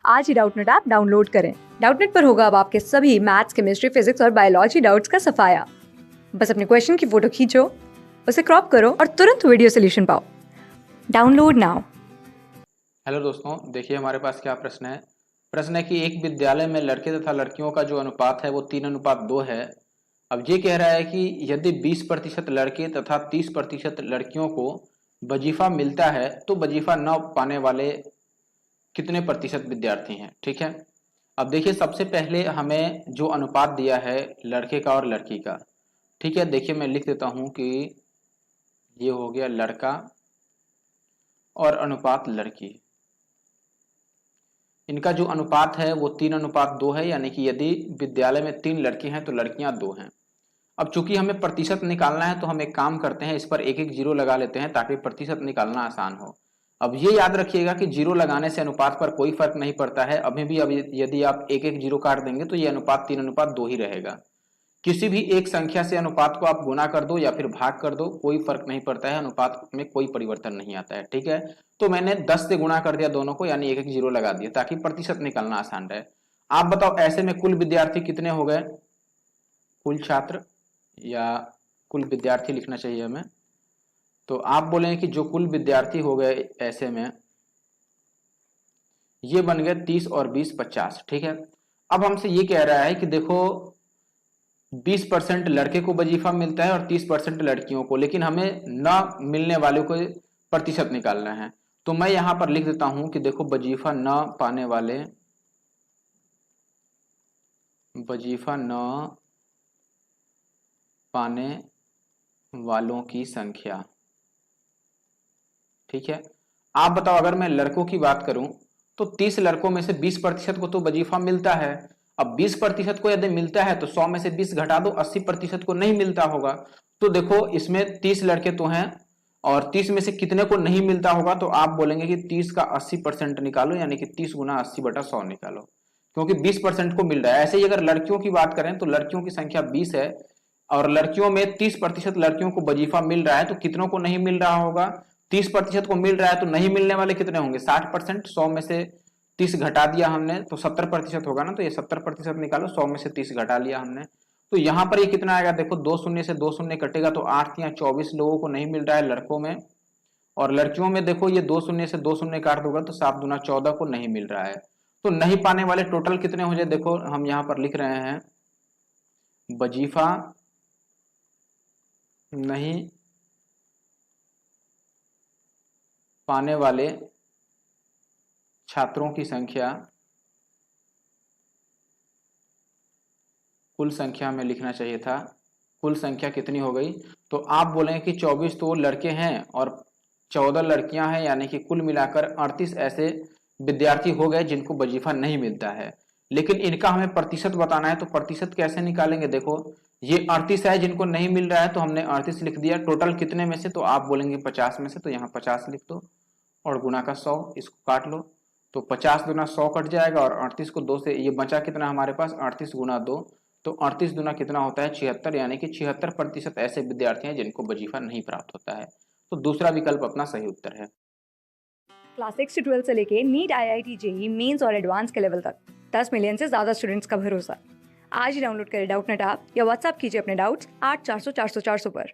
आज ही Doubtnut app download करें। Doubtnut पर होगा अब आपके सभी मैथ्स, केमिस्ट्री, फिजिक्स और बायोलॉजी डाउट्स का सफाया। बस अपने क्वेश्चन की फोटो खींचो, उसे क्रॉप करो और तुरंत वीडियो सोल्यूशन पाओ। Download now. हेलो दोस्तों, देखिए हमारे पास क्या प्रश्न है। प्रश्न है कि एक विद्यालय में लड़के तथा लड़कियों का जो अनुपात है वो 3:2 है। अब ये कह रहा है कि यदि 20% लड़के तथा 30% लड़कियों को वजीफा मिलता है तो वजीफा न पाने वाले कितने प्रतिशत विद्यार्थी हैं। ठीक है, अब देखिए सबसे पहले हमें जो अनुपात दिया है लड़के का और लड़की का, ठीक है, देखिए मैं लिख देता हूं कि ये हो गया लड़का और अनुपात लड़की। इनका जो अनुपात है वो 3:2 है, यानी कि यदि विद्यालय में 3 लड़के हैं तो लड़कियां 2 हैं। अब चूंकि हमें प्रतिशत निकालना है तो हम एक काम करते हैं, इस पर एक एक जीरो लगा लेते हैं ताकि प्रतिशत निकालना आसान हो। अब ये याद रखिएगा कि जीरो लगाने से अनुपात पर कोई फर्क नहीं पड़ता है। अभी भी अब यदि आप एक एक जीरो काट देंगे तो ये अनुपात 3:2 ही रहेगा। किसी भी एक संख्या से अनुपात को आप गुना कर दो या फिर भाग कर दो, कोई फर्क नहीं पड़ता है, अनुपात में कोई परिवर्तन नहीं आता है। ठीक है, तो मैंने 10 से गुणा कर दिया दोनों को, यानी एक एक जीरो लगा दिया ताकि प्रतिशत निकालना आसान रहे। आप बताओ ऐसे में कुल विद्यार्थी कितने हो गए, कुल छात्र या कुल विद्यार्थी लिखना चाहिए हमें। तो आप बोले कि जो कुल विद्यार्थी हो गए ऐसे में ये बन गए 30 और 20 50। ठीक है, अब हमसे ये कह रहा है कि देखो 20% लड़के को वजीफा मिलता है और 30% लड़कियों को, लेकिन हमें न मिलने वालों को प्रतिशत निकालना है। तो मैं यहां पर लिख देता हूं कि देखो वजीफा न पाने वाले, वजीफा न पाने वालों की संख्या। ठीक है, आप बताओ अगर मैं लड़कों की बात करूं तो 30 लड़कों में से 20% को तो वजीफा मिलता है। अब 20% को यदि मिलता है तो 100 में से 20 घटा दो, 80% को नहीं मिलता होगा। तो देखो इसमें 30 लड़के तो हैं और 30 में से कितने को नहीं मिलता होगा, तो आप बोलेंगे कि 30 का 80% निकालो, यानी कि 30 गुना 80/100 निकालो, क्योंकि 20% को मिल रहा है। ऐसे ही अगर लड़कियों की बात करें तो लड़कियों की संख्या 20 है और लड़कियों में 30% लड़कियों को वजीफा मिल रहा है, तो कितनों को नहीं मिल रहा होगा, 30% को मिल रहा है तो नहीं मिलने वाले कितने होंगे, 60%। 100 में से 30 घटा दिया हमने तो 70% होगा ना, तो ये 70% निकालो, 100 में से 30 घटा लिया हमने, तो यहां पर ये कितना आएगा, देखो 2 शून्य से 2 शून्य कटेगा तो 8 या 24 लोगों को नहीं मिल रहा है लड़कों में। और लड़कियों में देखो ये 2 शून्य से 2 शून्य काट दोगा तो 7 दूना 14 को नहीं मिल रहा है। तो नहीं पाने वाले टोटल कितने हो जाए, देखो हम यहां पर लिख रहे हैं वजीफा नहीं पाने वाले छात्रों की संख्या, कुल संख्या में लिखना चाहिए था, कुल संख्या कितनी हो गई। तो आप बोलेंगे कि 24 तो लड़के हैं और 14 लड़कियां हैं, यानी कि कुल मिलाकर 38 ऐसे विद्यार्थी हो गए जिनको वजीफा नहीं मिलता है। लेकिन इनका हमें प्रतिशत बताना है, तो प्रतिशत कैसे निकालेंगे, देखो ये 38 है जिनको नहीं मिल रहा है तो हमने 38 लिख दिया, टोटल कितने में से, तो आप बोलेंगे 50 में से, तो यहाँ 50 लिख दो और गुना का 100, इसको काट लो, तो 50 दूना 100 कट जाएगा और 38 को 2 से, ये बचा कितना हमारे पास 38 गुना 2, तो 38 दूना कितना होता है 76, यानी कि 76% ऐसे विद्यार्थी हैं जिनको वजीफा नहीं प्राप्त होता है। तो दूसरा विकल्प अपना सही उत्तर है। क्लास 6 से 12 से लेके नीट, IIT, JEE मेंस और एडवांस के लेवल तक 10 मिलियन से ज्यादा स्टूडेंट्स का भरोसा। आज ही डाउनलोड करें डाउटनेट ऐप या व्हाट्सएप कीजिए अपने डाउट्स 8400 400 400 पर।